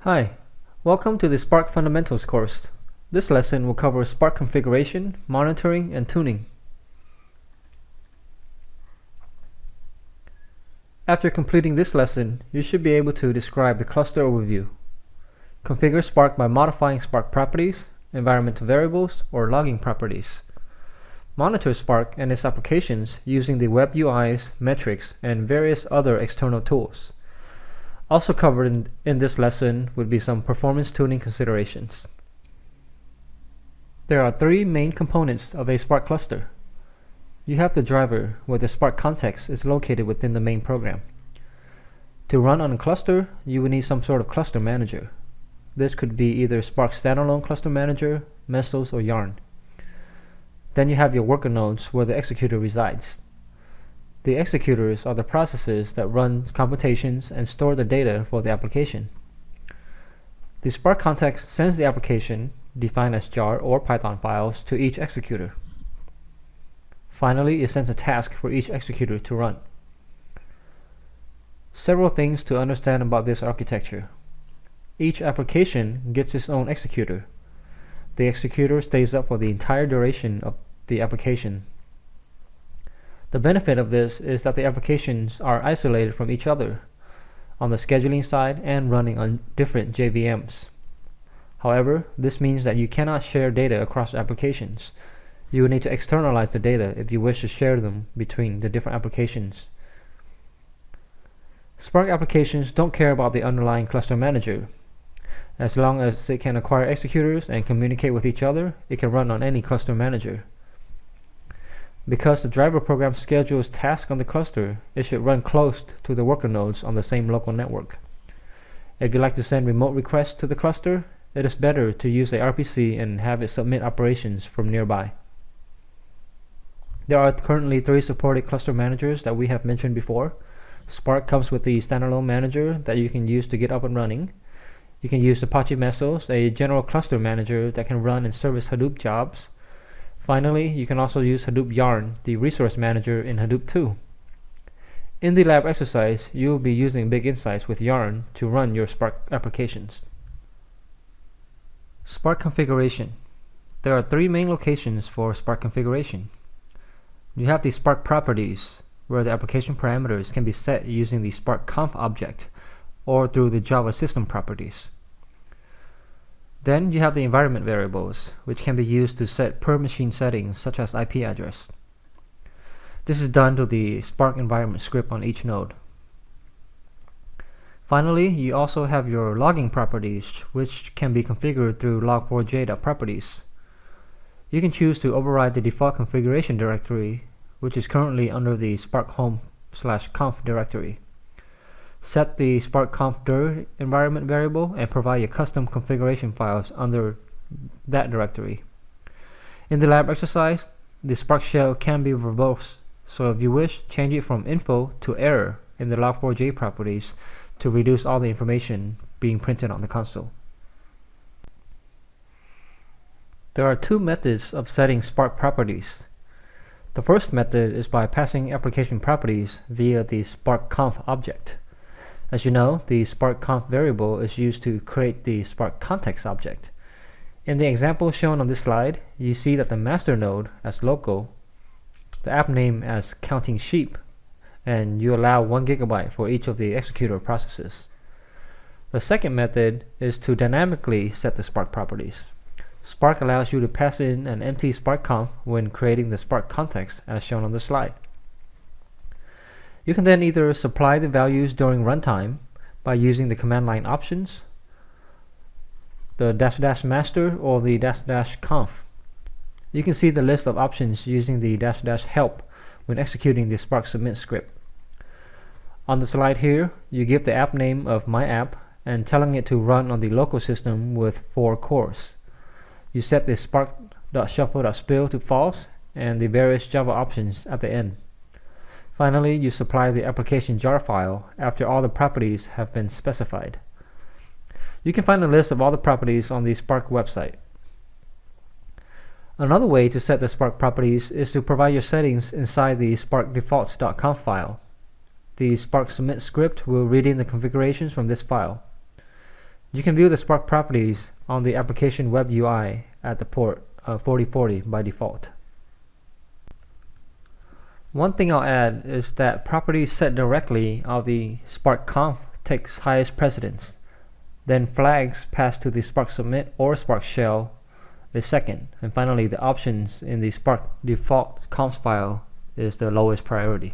Hi, welcome to the Spark Fundamentals course. This lesson will cover Spark configuration, monitoring, and tuning. After completing this lesson, you should be able to describe the cluster overview, configure Spark by modifying Spark properties, environmental variables, or logging properties, monitor Spark and its applications using the web UIs, metrics, and various other external tools. Also covered in this lesson would be some performance tuning considerations. There are three main components of a Spark cluster. You have the driver, where the Spark context is located within the main program. To run on a cluster, you will need some sort of cluster manager. This could be either Spark standalone cluster manager, Mesos, or Yarn. Then you have your worker nodes, where the executor resides. The executors are the processes that run computations and store the data for the application. The Spark context sends the application, defined as jar or Python files, to each executor. Finally, it sends a task for each executor to run. Several things to understand about this architecture. Each application gets its own executor. The executor stays up for the entire duration of the application. The benefit of this is that the applications are isolated from each other on the scheduling side and running on different JVMs. However, this means that you cannot share data across applications. You will need to externalize the data if you wish to share them between the different applications. Spark applications don't care about the underlying cluster manager. As long as it can acquire executors and communicate with each other, it can run on any cluster manager. Because the driver program schedules tasks on the cluster, it should run close to the worker nodes on the same local network. If you like to send remote requests to the cluster, it is better to use a RPC and have it submit operations from nearby. There are currently 3 supported cluster managers that we have mentioned before. Spark comes with the standalone manager that you can use to get up and running. You can use Apache Mesos, a general cluster manager that can run and service Hadoop jobs. Finally, you can also use Hadoop Yarn, the resource manager in Hadoop 2. In the lab exercise, you will be using Big Insights with Yarn to run your Spark applications. Spark configuration. There are 3 main locations for Spark configuration. You have the Spark properties, where the application parameters can be set using the Spark conf object or through the Java system properties. Then you have the environment variables, which can be used to set per machine settings such as IP address. This is done to the Spark environment script on each node. Finally, you also have your logging properties, which can be configured through log4j.properties. You can choose to override the default configuration directory, which is currently under the Spark home/conf directory. Set the Spark conf dir environment variable and provide your custom configuration files under that directory. In the lab exercise, the Spark shell can be verbose, so if you wish, change it from info to error in the log4j properties to reduce all the information being printed on the console. There are 2 methods of setting Spark properties. The first method is by passing application properties via the Spark conf object. As you know, the Spark conf variable is used to create the Spark context object. In the example shown on this slide, you see that the master node as local, the app name as counting sheep, and you allow 1 GB for each of the executor processes. The second method is to dynamically set the Spark properties. Spark allows you to pass in an empty Spark conf when creating the Spark context as shown on the slide. You can then either supply the values during runtime by using the command line options, the -- master, or the -- conf. You can see the list of options using the -- help when executing the Spark submit script. On the slide here, you give the app name of my app and telling it to run on the local system with 4 cores. You set the spark.shuffle.spill to false and the various Java options at the end. Finally, you supply the application jar file after all the properties have been specified. You can find a list of all the properties on the Spark website. Another way to set the Spark properties is to provide your settings inside the spark defaults.conf file. The Spark submit script will read in the configurations from this file. You can view the Spark properties on the application web UI at the port 4040 by default. One thing I'll add is that properties set directly of the Spark conf takes highest precedence. Then flags passed to the Spark submit or Spark shell is second, and finally the options in the Spark default conf file is the lowest priority.